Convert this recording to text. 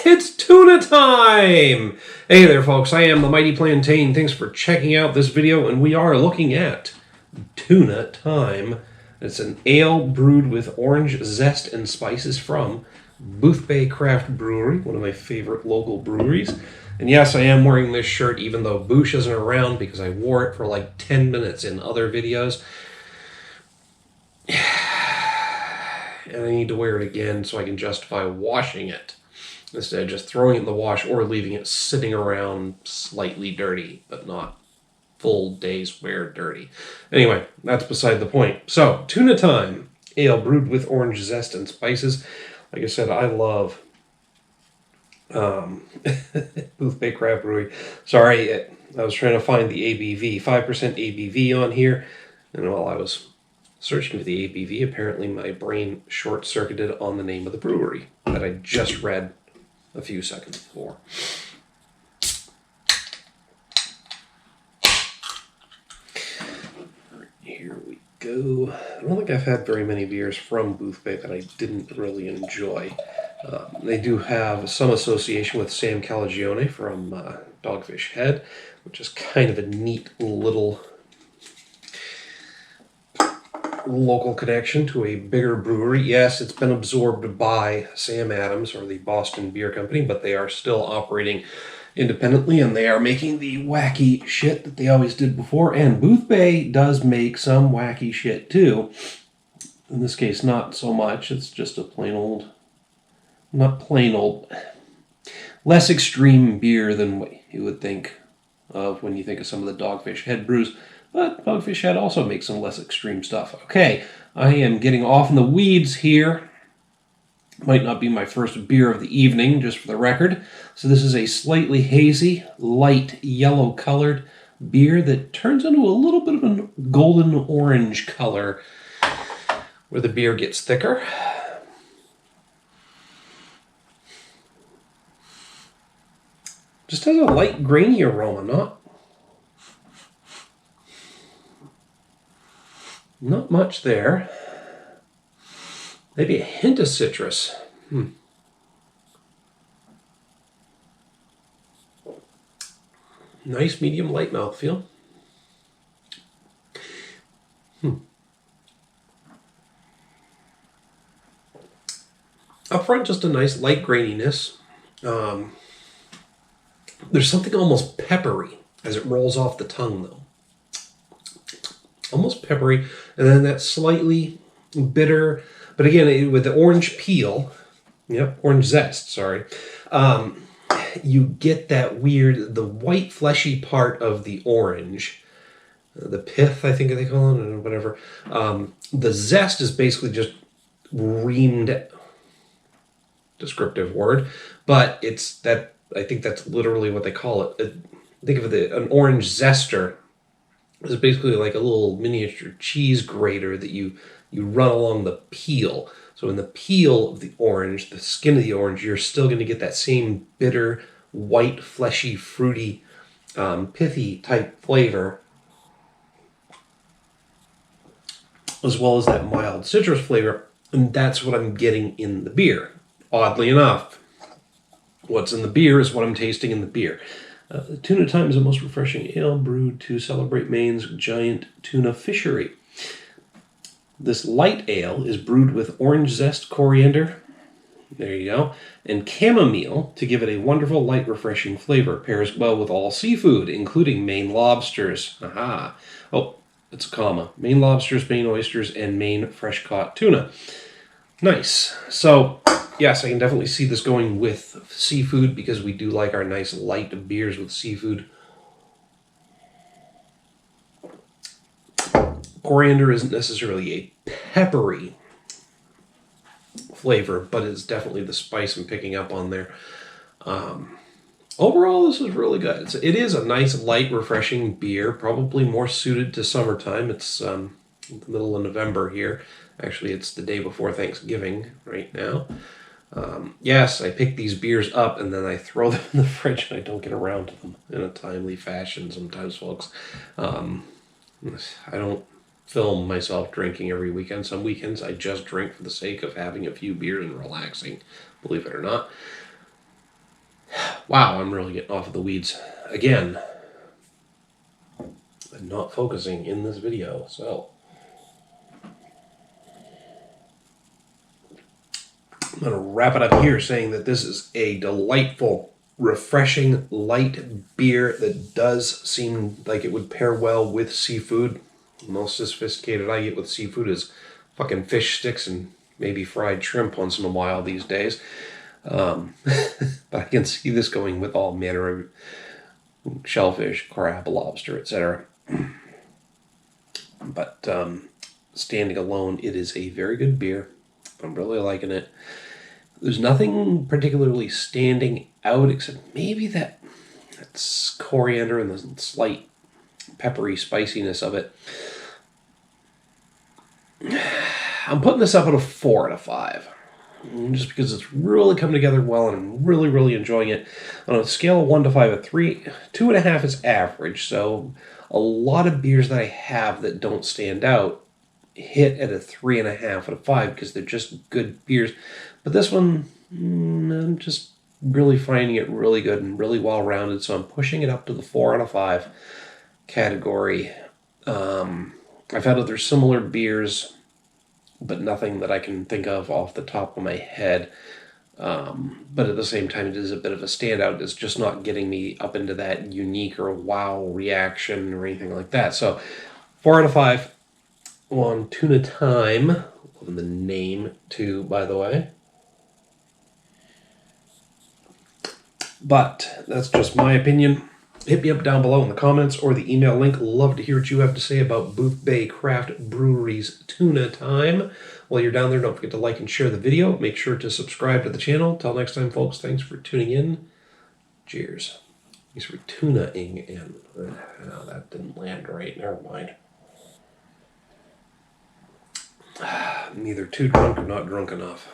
It's tuna time! Hey there, folks. I am the Mighty Plantain. Thanks for checking out this video, and we are looking at Tuna Time. It's an ale brewed with orange zest and spices from Boothbay Craft Brewery, one of my favorite local breweries. And yes, I am wearing this shirt even though Boosh isn't around because I wore it for like 10 minutes in other videos. And I need to wear it again so I can justify washing it instead of just throwing it in the wash or leaving it sitting around slightly dirty, but not full day's wear dirty. Anyway, that's beside the point. So, Tuna Time, ale brewed with orange zest and spices. Like I said, I love Boothbay Craft Brewery. Sorry, I was trying to find the ABV, 5% ABV on here, and while I was searching for the ABV, apparently my brain short-circuited on the name of the brewery that I just read a few seconds before. Here we go. I don't think I've had very many beers from Boothbay that I didn't really enjoy. They do have some association with Sam Calagione from Dogfish Head, which is kind of a neat little local connection to a bigger brewery. Yes, it's been absorbed by Sam Adams or the Boston Beer Company, but they are still operating independently and they are making the wacky shit that they always did before. And Boothbay does make some wacky shit too. In this case, not so much. It's just a less extreme beer than what you would think of when you think of some of the Dogfish Head brews. But Dogfish Head also makes some less extreme stuff. Okay, I am getting off in the weeds here. Might not be my first beer of the evening, just for the record. So this is a slightly hazy, light yellow-colored beer that turns into a little bit of a golden orange color where the beer gets thicker. Just has a light, grainy aroma, not much there. Maybe a hint of citrus. Nice medium light mouthfeel. Up front, just a nice light graininess. There's something almost peppery as it rolls off the tongue, though. Almost peppery, and then that slightly bitter, but again, with the orange peel, orange zest, sorry, you get that weird, the white fleshy part of the orange, the pith, I think they call it, or whatever. The zest is basically just reamed, descriptive word, but it's that, I think that's literally what they call it. Think of an orange zester. It's basically like a little miniature cheese grater that you run along the peel. So in the peel of the orange, the skin of the orange, you're still going to get that same bitter, white, fleshy, fruity, pithy type flavor, as well as that mild citrus flavor. And that's what I'm getting in the beer. Oddly enough, what's in the beer is what I'm tasting in the beer. Tuna Time is the most refreshing ale brewed to celebrate Maine's giant tuna fishery. This light ale is brewed with orange zest, coriander, there you go, and chamomile to give it a wonderful, light, refreshing flavor. Pairs well with all seafood, including Maine lobsters. Aha. Oh, it's a comma. Maine lobsters, Maine oysters, and Maine fresh-caught tuna. Nice. So, yes, I can definitely see this going with seafood because we do like our nice light beers with seafood. Coriander isn't necessarily a peppery flavor, but it's definitely the spice I'm picking up on there. Overall, this is really good. It is a nice, light, refreshing beer, probably more suited to summertime. It's the middle of November here. Actually, it's the day before Thanksgiving right now. Yes, I pick these beers up and then I throw them in the fridge and I don't get around to them in a timely fashion sometimes, folks. I don't film myself drinking every weekend. Some weekends I just drink for the sake of having a few beers and relaxing, believe it or not. Wow, I'm really getting off of the weeds. Again, I'm not focusing in this video, so I'm going to wrap it up here saying that this is a delightful, refreshing, light beer that does seem like it would pair well with seafood. The most sophisticated I get with seafood is fucking fish sticks and maybe fried shrimp once in a while these days. But I can see this going with all manner of shellfish, crab, lobster, etc. But standing alone, it is a very good beer. I'm really liking it. There's nothing particularly standing out except maybe that's coriander and the slight peppery spiciness of it. I'm putting this up at a 4 out of 5. Just because it's really come together well and I'm really, really enjoying it. On a scale of 1 to 5, a 2.5 is average. So a lot of beers that I have that don't stand out hit at a 3.5 out of 5 because they're just good beers. But this one, I'm just really finding it really good and really well-rounded. So I'm pushing it up to the 4 out of 5 category. I've had other similar beers, but nothing that I can think of off the top of my head. But at the same time, it is a bit of a standout. It's just not getting me up into that unique or wow reaction or anything like that. So 4 out of 5 on Tuna Time. Loving the name too, by the way. But that's just my opinion. Hit me up down below in the comments or the email link. Love to hear what you have to say about Boothbay Craft Brewery's Tuna Time. While you're down there, don't forget to like and share the video. Make sure to subscribe to the channel. Till next time, folks, thanks for tuning in. Cheers. Thanks for tuning in. Oh, that didn't land right. Never mind. I'm either too drunk or not drunk enough.